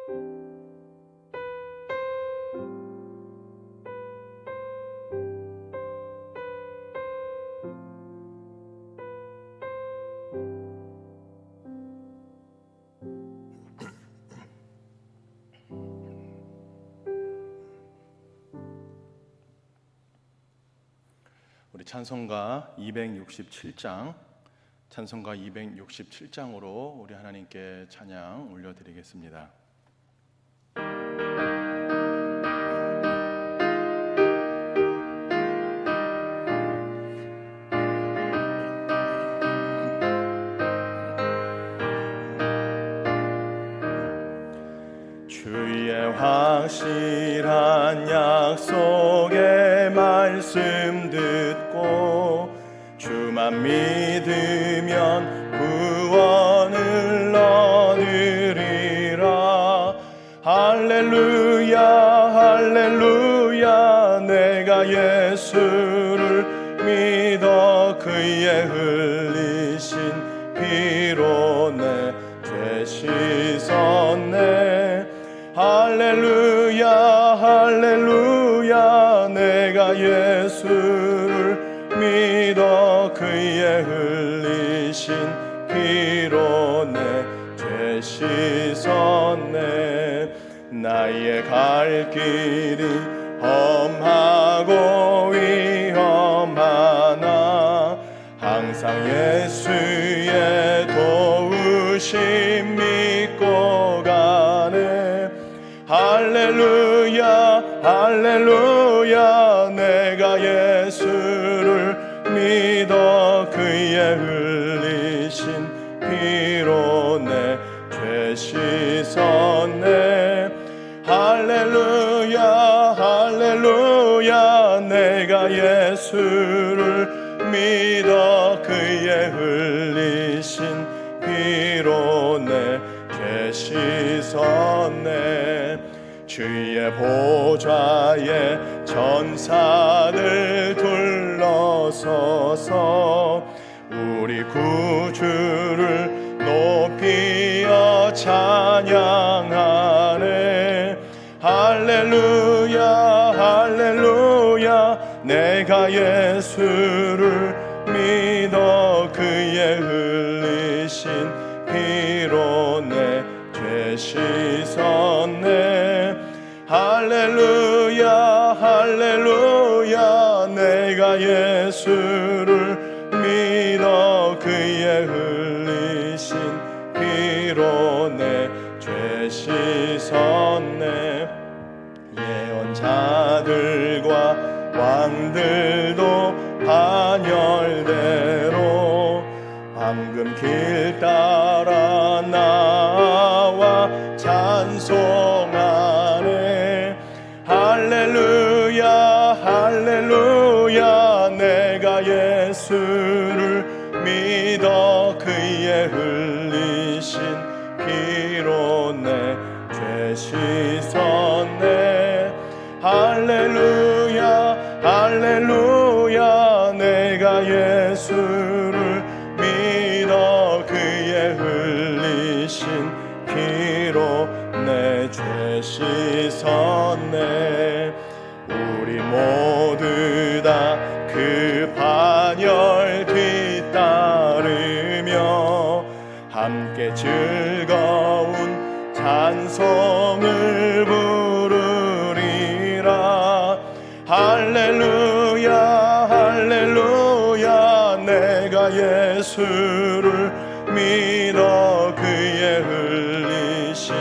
우리 찬송가 267장, 찬송가 267장으로 우리 하나님께 찬양 올려드리겠습니다. 주의 확실한 약속의 말씀 듣고 주만 믿으면 구원을 얻으리라. 할렐루야 할렐루야, 내가 예수를 믿어 그의 흘리신 피로 내 죄 씻었네. 할렐루야 할렐루야, 내가 예수를 믿어 그의 흘리신 피로 내 죄 씻었네. 나의 갈 길이 험하고 위험하나 항상 예수의 도우심 믿고 가네. 할렐루야 할렐루야, 내가 예수를 믿어 그의 흘리신 피로 내 죄 씻었네. 할렐루야 할렐루야, 내가 예수를 믿어 그의 흘리신 피로 내 죄 씻었네. 주의 보좌에 전사들 둘러서서 우리 구주를 높이어 찬양하네. 할렐루야 할렐루야, 내가 예수를 믿어 그의 흘리신 피로 내 죄 씻었네. 할렐루야 할렐루야, 내가 예수를 믿어 그의 흘리신 피로 내 죄 씻었네. 예언자들과 왕들도 반열대로 황금 길 따라 나와 찬송하네. 할렐루야 할렐루야, 내가 예수를 믿어 그의 흘리신 피로 내 죄 씻었네. 할렐루야 할렐루야, 내가 예수를 믿어 그의 흘리신 피로 내 죄 씻었네. 우리 모두 다 그 반열 뒤따르며 함께 즐거운 찬송을 부르리라. 할렐루야 할렐루야, 내가 예수를 믿어 그의 흘리신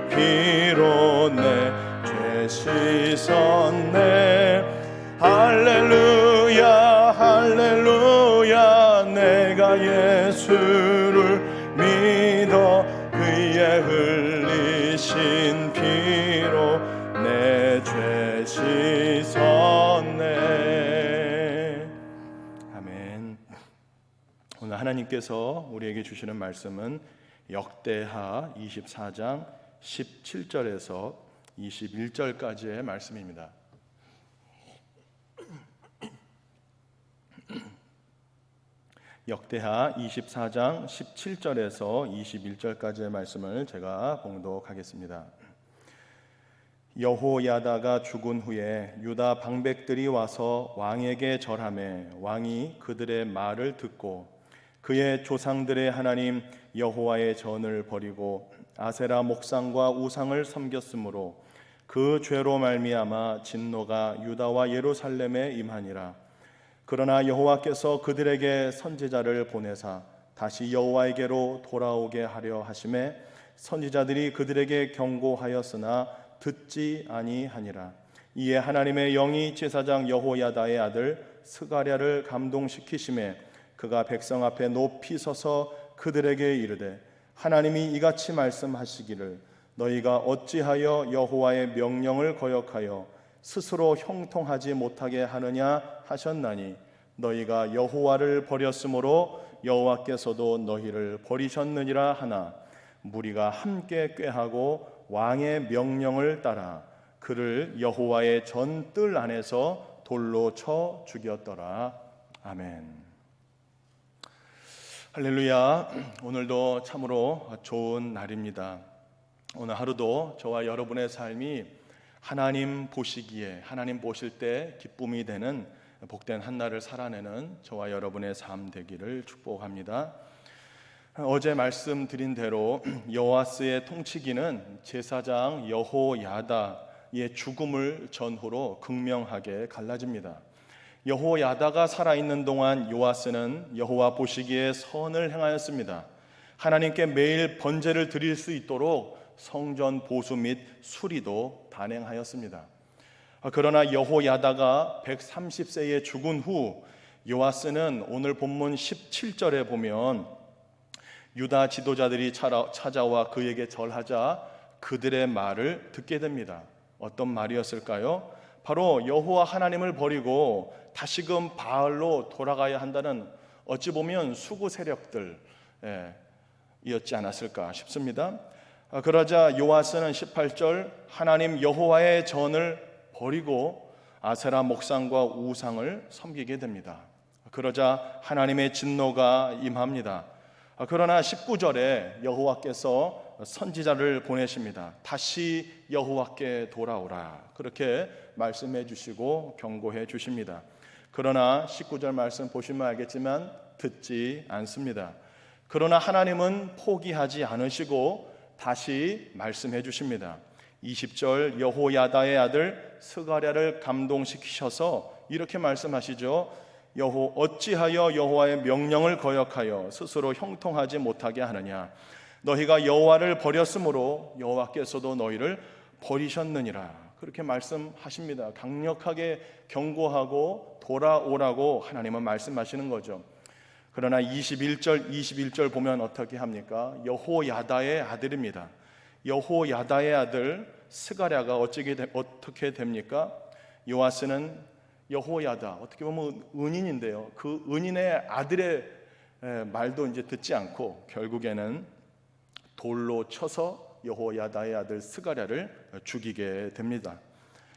피로 내 죄 씻었네. 할렐루야 할렐루야, 내가 예수를 믿어 그의 흘리신 피로 내 죄 씻었네. 아멘. 오늘 하나님께서 우리에게 주시는 말씀은 역대하 24장 17절에서 21절까지의 말씀입니다. 역대하 24장 17절에서 21절까지의 말씀을 제가 봉독하겠습니다. 여호야다가 죽은 후에 유다 방백들이 와서 왕에게 절하매 왕이 그들의 말을 듣고 그의 조상들의 하나님 여호와의 전을 버리고 아세라 목상과 우상을 섬겼으므로 그 죄로 말미암아 진노가 유다와 예루살렘에 임하니라. 그러나 여호와께서 그들에게 선지자를 보내사 다시 여호와에게로 돌아오게 하려 하심에 선지자들이 그들에게 경고하였으나 듣지 아니하니라. 이에 하나님의 영이 제사장 여호야다의 아들 스가랴를 감동시키심에 그가 백성 앞에 높이 서서 그들에게 이르되 하나님이 이같이 말씀하시기를 너희가 어찌하여 여호와의 명령을 거역하여 스스로 형통하지 못하게 하느냐 하셨나니 너희가 여호와를 버렸으므로 여호와께서도 너희를 버리셨느니라 하나 무리가 함께 꾀하고 왕의 명령을 따라 그를 여호와의 전뜰 안에서 돌로 쳐 죽였더라. 아멘. 할렐루야. 오늘도 참으로 좋은 날입니다. 오늘 하루도 저와 여러분의 삶이 하나님 보시기에, 하나님 보실 때 기쁨이 되는 복된 한 날을 살아내는 저와 여러분의 삶 되기를 축복합니다. 어제 말씀드린 대로 여호와스의 통치기는 제사장 여호야다의 죽음을 전후로 극명하게 갈라집니다. 여호야다가 살아있는 동안 요아스는 여호와 보시기에 선을 행하였습니다. 하나님께 매일 번제를 드릴 수 있도록 성전 보수 및 수리도 단행하였습니다. 그러나 여호야다가 130세에 죽은 후 요아스는 오늘 본문 17절에 보면 유다 지도자들이 찾아와 그에게 절하자 그들의 말을 듣게 됩니다. 어떤 말이었을까요? 바로 여호와 하나님을 버리고 다시금 바알로 돌아가야 한다는 어찌 보면 수구 세력들이었지 않았을까 싶습니다. 그러자 요아스는 18절 하나님 여호와의 전을 버리고 아세라 목상과 우상을 섬기게 됩니다. 그러자 하나님의 진노가 임합니다. 그러나 19절에 여호와께서 선지자를 보내십니다. 다시 여호와께 돌아오라. 그렇게 말씀해 주시고 경고해 주십니다. 그러나 19절 말씀 보시면 알겠지만 듣지 않습니다. 그러나 하나님은 포기하지 않으시고 다시 말씀해 주십니다. 20절 여호야다의 아들 스가랴를 감동시키셔서 이렇게 말씀하시죠. 어찌하여 여호와의 명령을 거역하여 스스로 형통하지 못하게 하느냐 너희가 여호와를 버렸으므로 여호와께서도 너희를 버리셨느니라. 그렇게 말씀하십니다. 강력하게 경고하고 돌아오라고 하나님은 말씀하시는 거죠. 그러나 21절 보면 어떻게 합니까? 여호야다의 아들입니다. 여호야다의 아들 스가랴가 어떻게 됩니까? 요아스는 여호야다, 어떻게 보면 은인인데요. 그 은인의 아들의 말도 이제 듣지 않고 결국에는 돌로 쳐서 여호야다의 아들 스가랴를 죽이게 됩니다.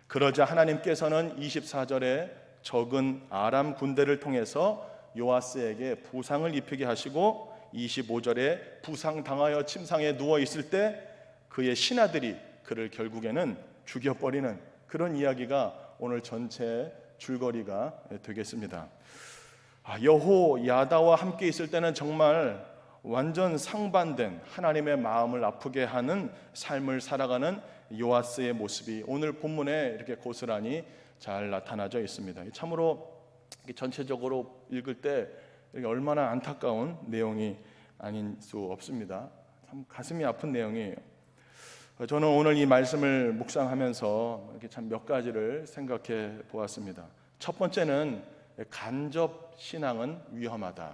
그러자 하나님께서는 24절에 적은 아람 군대를 통해서 요아스에게 부상을 입히게 하시고 25절에 부상당하여 침상에 누워 있을 때 그의 신하들이 그를 결국에는 죽여버리는 그런 이야기가 오늘 전체 줄거리가 되겠습니다. 여호야다와 함께 있을 때는 정말 완전 상반된 하나님의 마음을 아프게 하는 삶을 살아가는 요아스의 모습이 오늘 본문에 이렇게 고스란히 잘 나타나져 있습니다. 참으로 전체적으로 읽을 때 얼마나 안타까운 내용이 아닌 수 없습니다. 참 가슴이 아픈 내용이에요. 저는 오늘 이 말씀을 묵상하면서 이렇게 참 몇 가지를 생각해 보았습니다. 첫 번째는 간접 신앙은 위험하다.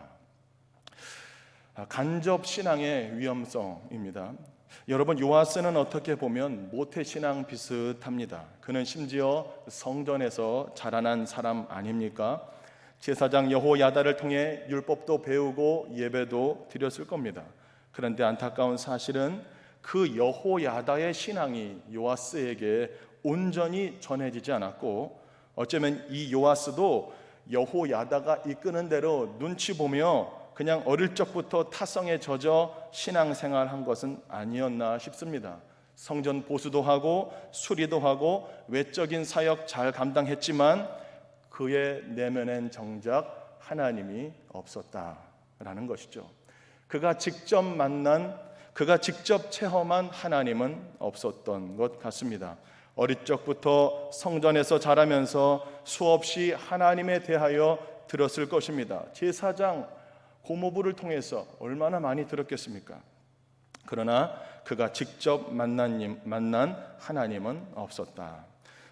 간접 신앙의 위험성입니다. 여러분, 요아스는 어떻게 보면 모태 신앙 비슷합니다. 그는 심지어 성전에서 자라난 사람 아닙니까? 제사장 여호야다를 통해 율법도 배우고 예배도 드렸을 겁니다. 그런데 안타까운 사실은 그 여호야다의 신앙이 요아스에게 온전히 전해지지 않았고 어쩌면 이 요아스도 여호야다가 이끄는 대로 눈치 보며 그냥 어릴 적부터 타성에 젖어 신앙생활한 것은 아니었나 싶습니다. 성전 보수도 하고 수리도 하고 외적인 사역 잘 감당했지만 그의 내면엔 정작 하나님이 없었다라는 것이죠. 그가 직접 만난, 그가 직접 체험한 하나님은 없었던 것 같습니다. 어릴 적부터 성전에서 자라면서 수없이 하나님에 대하여 들었을 것입니다. 제사장 고모부를 통해서 얼마나 많이 들었겠습니까? 그러나 그가 직접 만난 하나님은 없었다.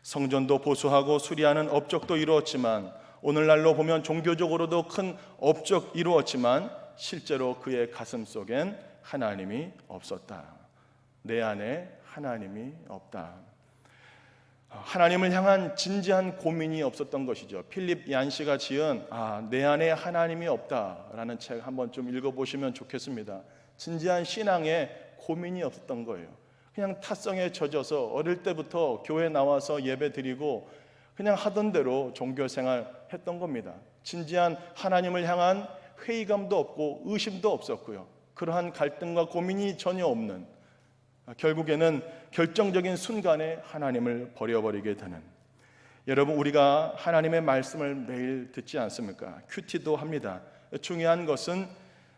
성전도 보수하고 수리하는 업적도 이루었지만, 오늘날로 보면 종교적으로도 큰 업적 이루었지만 실제로 그의 가슴 속엔 하나님이 없었다. 내 안에 하나님이 없다. 하나님을 향한 진지한 고민이 없었던 것이죠. 필립 얀시가 지은 내 안에 하나님이 없다라는 책 한번 좀 읽어보시면 좋겠습니다. 진지한 신앙에 고민이 없었던 거예요. 그냥 탓성에 젖어서 어릴 때부터 교회 나와서 예배 드리고 그냥 하던 대로 종교생활 했던 겁니다. 진지한 하나님을 향한 회의감도 없고 의심도 없었고요. 그러한 갈등과 고민이 전혀 없는, 결국에는 결정적인 순간에 하나님을 버려버리게 되는. 여러분, 우리가 하나님의 말씀을 매일 듣지 않습니까? 큐티도 합니다. 중요한 것은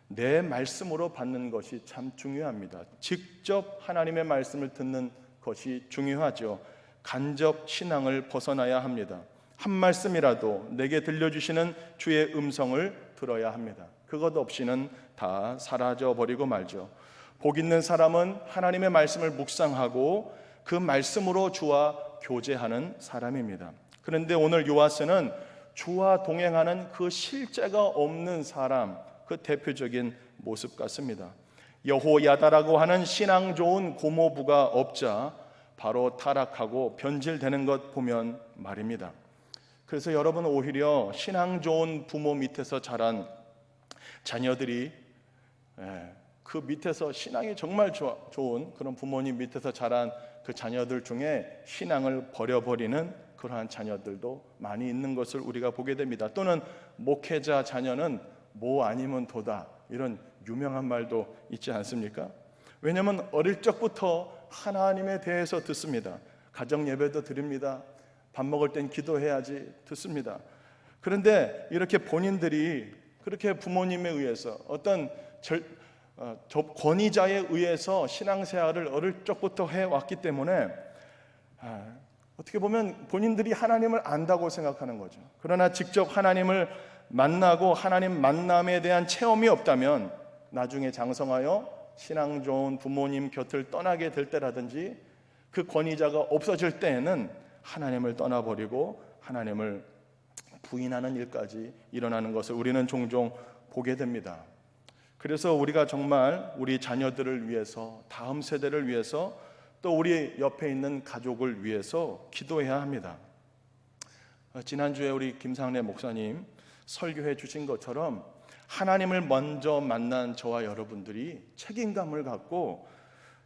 내 말씀으로 받는 것이 참 중요합니다. 직접 하나님의 말씀을 듣는 것이 중요하죠. 간접 신앙을 벗어나야 합니다. 한 말씀이라도 내게 들려주시는 주의 음성을 들어야 합니다. 그것 없이는 다 사라져버리고 말죠. 복 있는 사람은 하나님의 말씀을 묵상하고 그 말씀으로 주와 교제하는 사람입니다. 그런데 오늘 요아스는 주와 동행하는 그 실제가 없는 사람, 그 대표적인 모습 같습니다. 여호야다라고 하는 신앙 좋은 고모부가 없자 바로 타락하고 변질되는 것 보면 말입니다. 그래서 여러분, 오히려 신앙 좋은 부모 밑에서 자란 자녀들이 그 밑에서 신앙이 정말 좋은 그런 부모님 밑에서 자란 그 자녀들 중에 신앙을 버려버리는 그러한 자녀들도 많이 있는 것을 우리가 보게 됩니다. 또는 목회자 자녀는 뭐 아니면 도다, 이런 유명한 말도 있지 않습니까? 왜냐하면 어릴 적부터 하나님에 대해서 듣습니다. 가정 예배도 드립니다. 밥 먹을 땐 기도해야지 듣습니다. 그런데 이렇게 본인들이 그렇게 부모님에 의해서 어떤 권위자에 의해서 신앙생활을 어릴 적부터 해왔기 때문에 어떻게 보면 본인들이 하나님을 안다고 생각하는 거죠. 그러나 직접 하나님을 만나고 하나님 만남에 대한 체험이 없다면 나중에 장성하여 신앙 좋은 부모님 곁을 떠나게 될 때라든지 그 권위자가 없어질 때에는 하나님을 떠나버리고 하나님을 부인하는 일까지 일어나는 것을 우리는 종종 보게 됩니다. 그래서 우리가 정말 우리 자녀들을 위해서, 다음 세대를 위해서, 또 우리 옆에 있는 가족을 위해서 기도해야 합니다. 지난주에 우리 김상래 목사님 설교해 주신 것처럼 하나님을 먼저 만난 저와 여러분들이 책임감을 갖고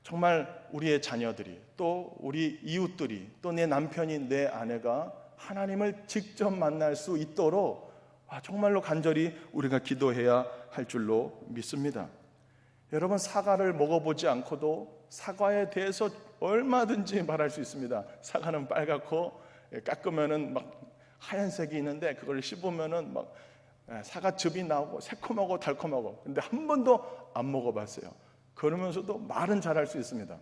정말 우리의 자녀들이, 또 우리 이웃들이, 또 내 남편이, 내 아내가 하나님을 직접 만날 수 있도록 정말로 간절히 우리가 기도해야 할 줄로 믿습니다. 여러분, 사과를 먹어보지 않고도 사과에 대해서 얼마든지 말할 수 있습니다. 사과는 빨갛고 깎으면은 막 하얀색이 있는데 그걸 씹으면은 막 사과즙이 나오고 새콤하고 달콤하고, 근데 한 번도 안 먹어봤어요. 그러면서도 말은 잘할 수 있습니다.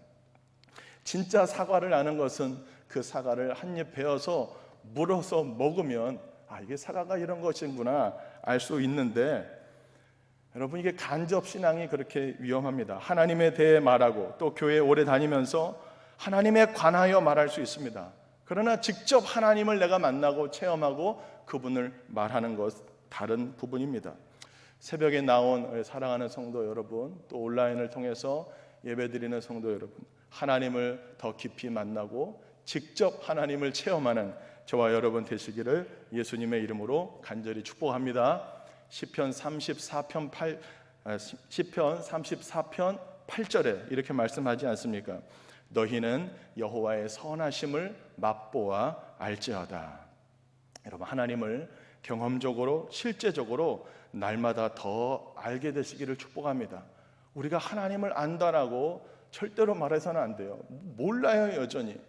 진짜 사과를 아는 것은 그 사과를 한 입 베어서 물어서 먹으면 이게 사과가 이런 것이구나 알 수 있는데, 여러분, 이게 간접 신앙이 그렇게 위험합니다. 하나님에 대해 말하고 또 교회 오래 다니면서 하나님에 관하여 말할 수 있습니다. 그러나 직접 하나님을 내가 만나고 체험하고 그분을 말하는 것 다른 부분입니다. 새벽에 나온 사랑하는 성도 여러분, 또 온라인을 통해서 예배드리는 성도 여러분, 하나님을 더 깊이 만나고 직접 하나님을 체험하는 저와 여러분 되시기를 예수님의 이름으로 간절히 축복합니다. 시편 34편 8절에 이렇게 말씀하지 않습니까? 너희는 여호와의 선하심을 맛보아 알지어다. 여러분, 하나님을 경험적으로 실제적으로 날마다 더 알게 되시기를 축복합니다. 우리가 하나님을 안다라고 절대로 말해서는 안 돼요. 몰라요, 여전히.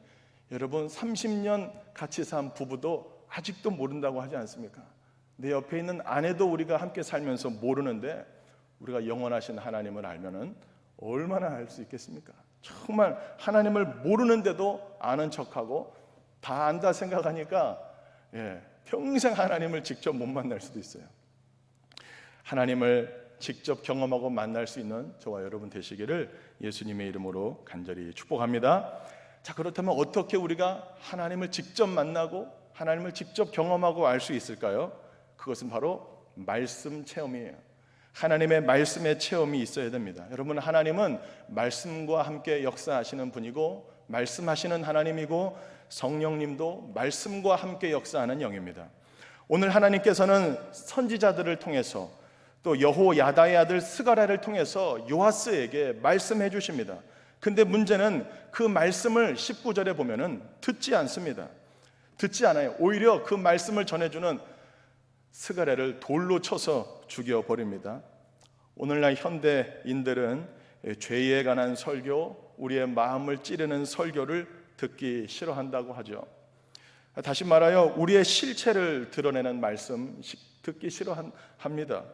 여러분, 30년 같이 산 부부도 아직도 모른다고 하지 않습니까? 내 옆에 있는 아내도 우리가 함께 살면서 모르는데 우리가 영원하신 하나님을 알면은 얼마나 알 수 있겠습니까? 정말 하나님을 모르는데도 아는 척하고 다 안다 생각하니까 평생 하나님을 직접 못 만날 수도 있어요. 하나님을 직접 경험하고 만날 수 있는 저와 여러분 되시기를 예수님의 이름으로 간절히 축복합니다. 자, 그렇다면 어떻게 우리가 하나님을 직접 만나고 하나님을 직접 경험하고 알 수 있을까요? 그것은 바로 말씀 체험이에요. 하나님의 말씀의 체험이 있어야 됩니다. 여러분, 하나님은 말씀과 함께 역사하시는 분이고 말씀하시는 하나님이고 성령님도 말씀과 함께 역사하는 영입니다. 오늘 하나님께서는 선지자들을 통해서 또 여호야다의 아들 스가랴를 통해서 요아스에게 말씀해 주십니다. 근데 문제는 그 말씀을 19절에 보면은 듣지 않습니다. 듣지 않아요. 오히려 그 말씀을 전해주는 스가랴를 돌로 쳐서 죽여버립니다. 오늘날 현대인들은 죄에 관한 설교, 우리의 마음을 찌르는 설교를 듣기 싫어한다고 하죠. 다시 말하여 우리의 실체를 드러내는 말씀 듣기 싫어합니다.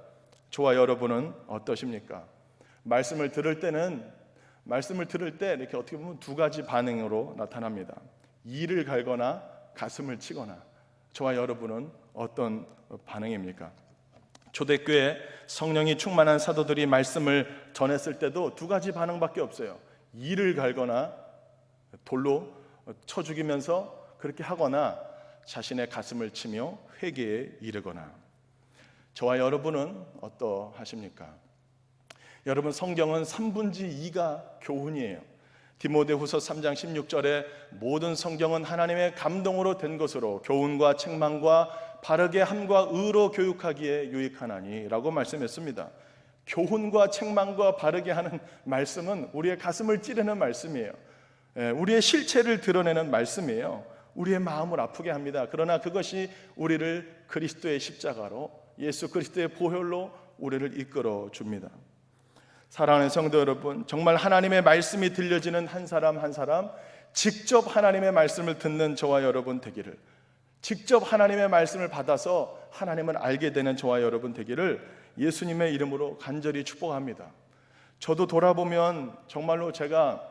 저와 여러분은 어떠십니까? 말씀을 들을 때 이렇게 어떻게 보면 두 가지 반응으로 나타납니다. 이를 갈거나 가슴을 치거나. 저와 여러분은 어떤 반응입니까? 초대교회 성령이 충만한 사도들이 말씀을 전했을 때도 두 가지 반응밖에 없어요. 이를 갈거나 돌로 쳐 죽이면서 그렇게 하거나 자신의 가슴을 치며 회개에 이르거나. 저와 여러분은 어떠하십니까? 여러분, 성경은 3분의 2가 교훈이에요. 디모데후서 3장 16절에 모든 성경은 하나님의 감동으로 된 것으로 교훈과 책망과 바르게 함과 의로 교육하기에 유익하나니 라고 말씀했습니다. 교훈과 책망과 바르게 하는 말씀은 우리의 가슴을 찌르는 말씀이에요. 우리의 실체를 드러내는 말씀이에요. 우리의 마음을 아프게 합니다. 그러나 그것이 우리를 그리스도의 십자가로, 예수 그리스도의 보혈로 우리를 이끌어 줍니다. 사랑하는 성도 여러분, 정말 하나님의 말씀이 들려지는 한 사람 한 사람, 직접 하나님의 말씀을 듣는 저와 여러분 되기를, 직접 하나님의 말씀을 받아서 하나님을 알게 되는 저와 여러분 되기를 예수님의 이름으로 간절히 축복합니다. 저도 돌아보면 정말로 제가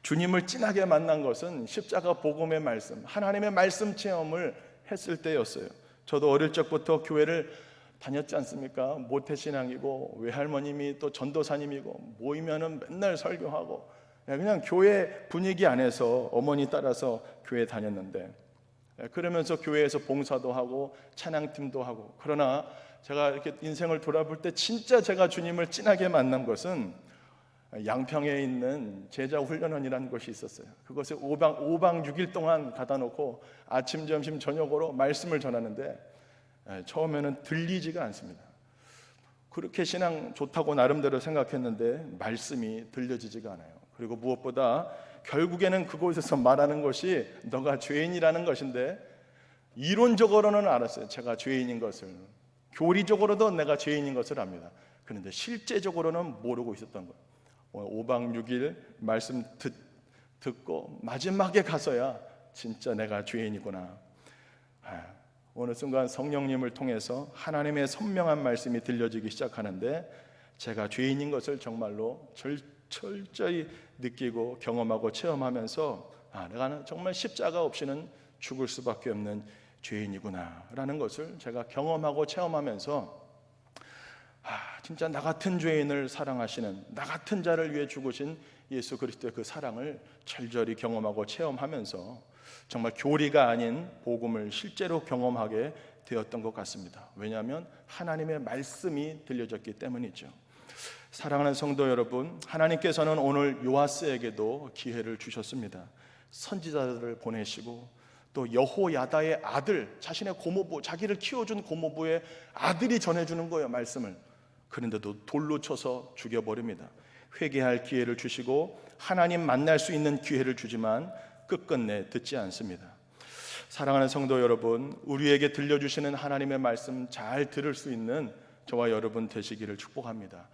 주님을 진하게 만난 것은 십자가 복음의 말씀, 하나님의 말씀 체험을 했을 때였어요. 저도 어릴 적부터 교회를 다녔지 않습니까? 모태신앙이고 외할머님이 또 전도사님이고 모이면은 맨날 설교하고 그냥 교회 분위기 안에서 어머니 따라서 교회 다녔는데, 그러면서 교회에서 봉사도 하고 찬양팀도 하고, 그러나 제가 이렇게 인생을 돌아볼 때 진짜 제가 주님을 진하게 만난 것은 양평에 있는 제자훈련원이라는 곳이 있었어요. 그곳에 5박 6일 동안 가다 놓고 아침, 점심, 저녁으로 말씀을 전하는데 처음에는 들리지가 않습니다. 그렇게 신앙 좋다고 나름대로 생각했는데 말씀이 들려지지가 않아요. 그리고 무엇보다 결국에는 그곳에서 말하는 것이 너가 죄인이라는 것인데, 이론적으로는 알았어요. 제가 죄인인 것을. 교리적으로도 내가 죄인인 것을 압니다. 그런데 실제적으로는 모르고 있었던 거예요. 5박 6일 말씀 듣고 마지막에 가서야 진짜 내가 죄인이구나. 어느 순간 성령님을 통해서 하나님의 선명한 말씀이 들려지기 시작하는데, 제가 죄인인 것을 정말로 철저히 느끼고 경험하고 체험하면서 내가 정말 십자가 없이는 죽을 수밖에 없는 죄인이구나 라는 것을 제가 경험하고 체험하면서 진짜 나 같은 죄인을 사랑하시는, 나 같은 자를 위해 죽으신 예수 그리스도의 그 사랑을 절절히 경험하고 체험하면서 정말 교리가 아닌 복음을 실제로 경험하게 되었던 것 같습니다. 왜냐하면 하나님의 말씀이 들려졌기 때문이죠. 사랑하는 성도 여러분, 하나님께서는 오늘 요아스에게도 기회를 주셨습니다. 선지자들을 보내시고 또 여호야다의 아들, 자신의 고모부, 자기를 키워준 고모부의 아들이 전해주는 거예요, 말씀을. 그런데도 돌로 쳐서 죽여버립니다. 회개할 기회를 주시고 하나님 만날 수 있는 기회를 주지만 끝끝내 듣지 않습니다. 사랑하는 성도 여러분, 우리에게 들려주시는 하나님의 말씀 잘 들을 수 있는 저와 여러분 되시기를 축복합니다.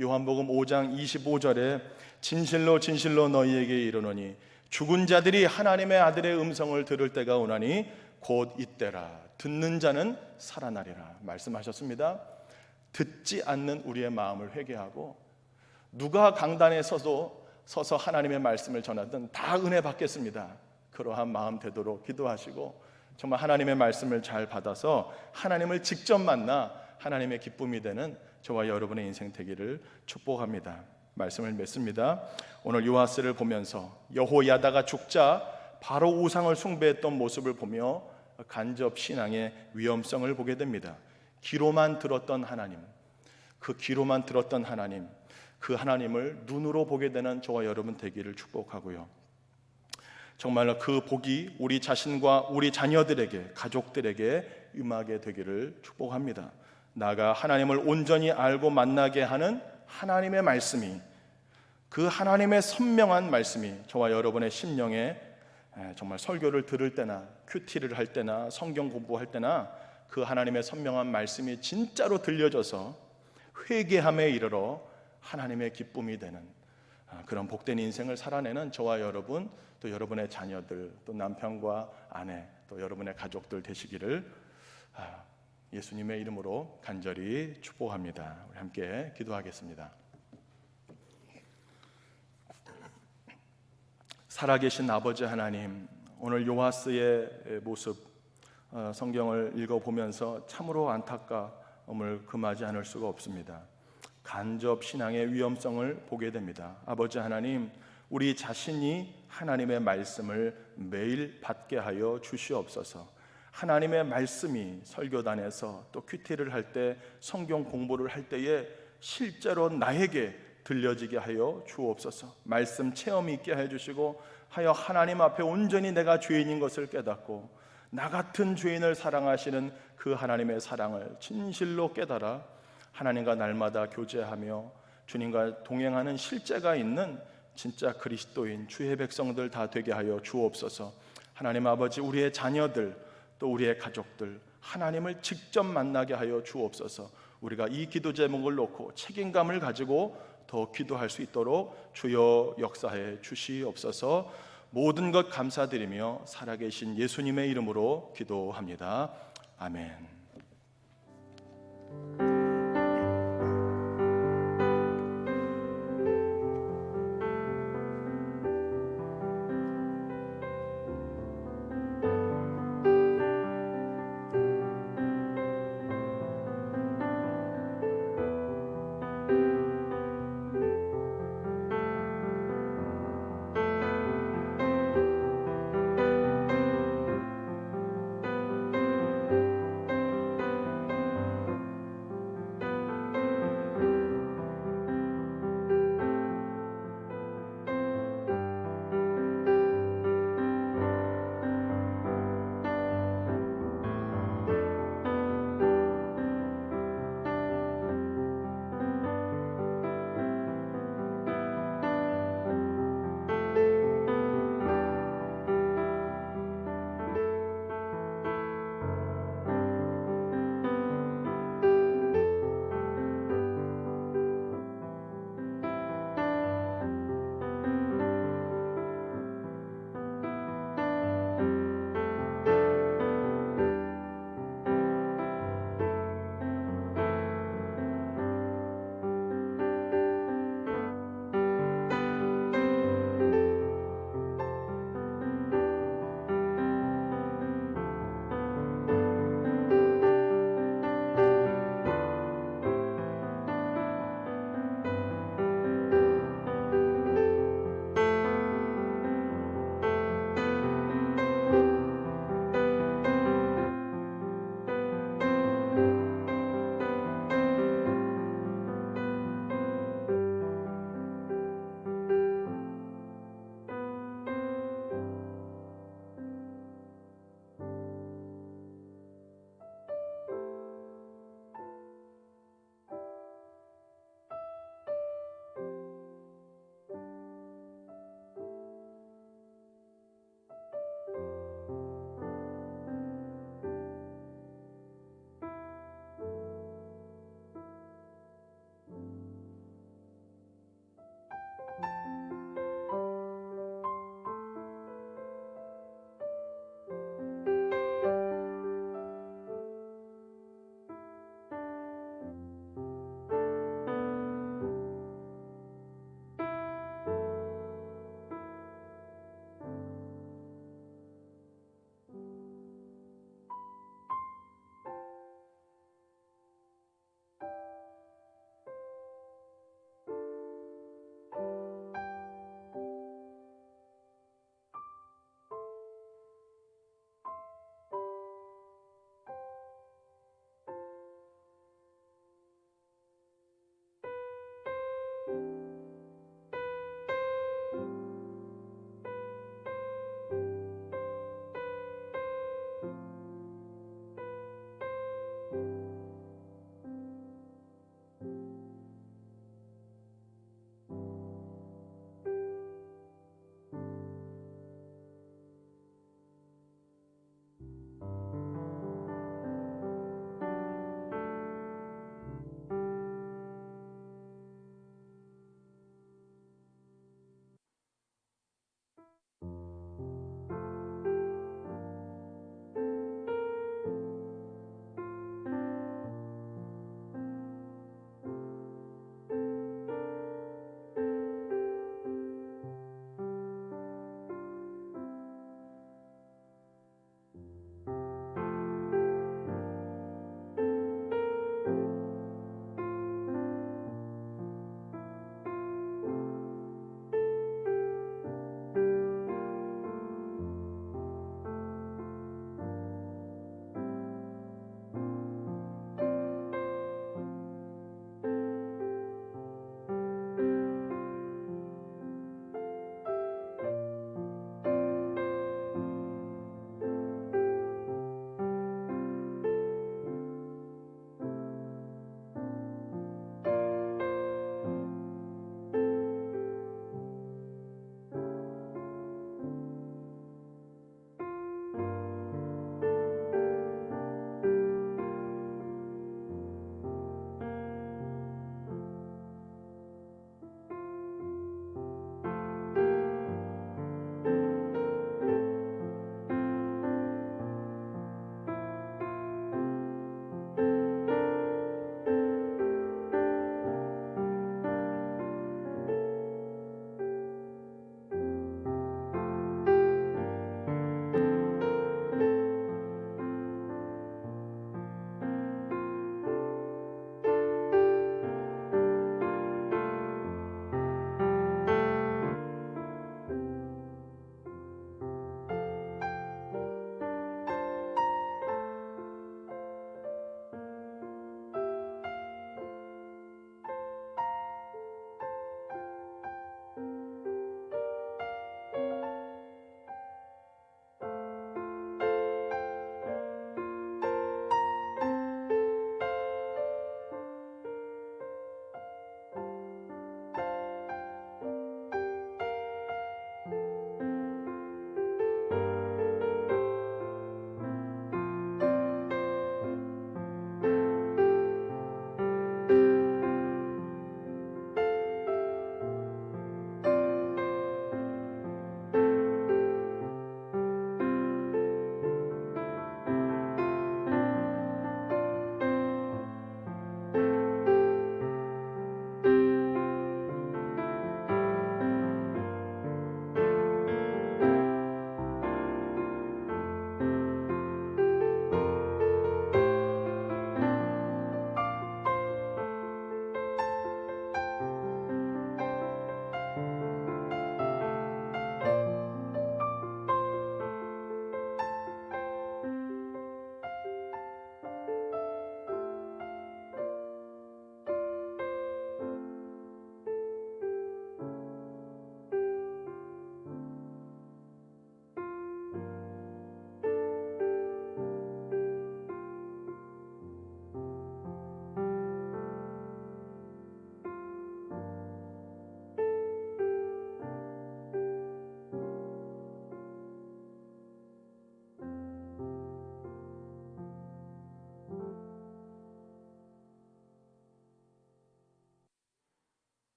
요한복음 5장 25절에 진실로 진실로 너희에게 이르노니 죽은 자들이 하나님의 아들의 음성을 들을 때가 오나니 곧 이때라. 듣는 자는 살아나리라 말씀하셨습니다. 듣지 않는 우리의 마음을 회개하고 누가 강단에 서서 하나님의 말씀을 전하든 다 은혜 받겠습니다. 그러한 마음 되도록 기도하시고 정말 하나님의 말씀을 잘 받아서 하나님을 직접 만나 하나님의 기쁨이 되는 저와 여러분의 인생 되기를 축복합니다. 말씀을 맺습니다. 오늘 요아스를 보면서 여호야다가 죽자 바로 우상을 숭배했던 모습을 보며 간접 신앙의 위험성을 보게 됩니다. 귀로만 들었던 하나님, 그 귀로만 들었던 하나님, 그 하나님을 눈으로 보게 되는 저와 여러분 되기를 축복하고요. 정말로 그 복이 우리 자신과 우리 자녀들에게, 가족들에게 임하게 되기를 축복합니다. 나가 하나님을 온전히 알고 만나게 하는 하나님의 말씀이, 그 하나님의 선명한 말씀이 저와 여러분의 심령에 정말 설교를 들을 때나 큐티를 할 때나 성경 공부할 때나 그 하나님의 선명한 말씀이 진짜로 들려져서 회개함에 이르러 하나님의 기쁨이 되는 그런 복된 인생을 살아내는 저와 여러분, 또 여러분의 자녀들, 또 남편과 아내, 또 여러분의 가족들 되시기를 예수님의 이름으로 간절히 축복합니다. 우리 함께 기도하겠습니다. 살아계신 아버지 하나님, 오늘 요아스의 모습 성경을 읽어보면서 참으로 안타까움을 금하지 않을 수가 없습니다. 간접 신앙의 위험성을 보게 됩니다. 아버지 하나님, 우리 자신이 하나님의 말씀을 매일 받게 하여 주시옵소서. 하나님의 말씀이 설교단에서 또 큐티를 할 때, 성경 공부를 할 때에 실제로 나에게 들려지게 하여 주옵소서. 말씀 체험이 있게 해주시고 하여 하나님 앞에 온전히 내가 죄인인 것을 깨닫고 나 같은 죄인을 사랑하시는 그 하나님의 사랑을 진실로 깨달아 하나님과 날마다 교제하며 주님과 동행하는 실제가 있는 진짜 그리스도인 주의 백성들 다 되게 하여 주옵소서. 하나님 아버지, 우리의 자녀들 또 우리의 가족들 하나님을 직접 만나게 하여 주옵소서. 우리가 이 기도 제목을 놓고 책임감을 가지고 더 기도할 수 있도록 주여 역사해 주시옵소서. 모든 것 감사드리며 살아계신 예수님의 이름으로 기도합니다. 아멘.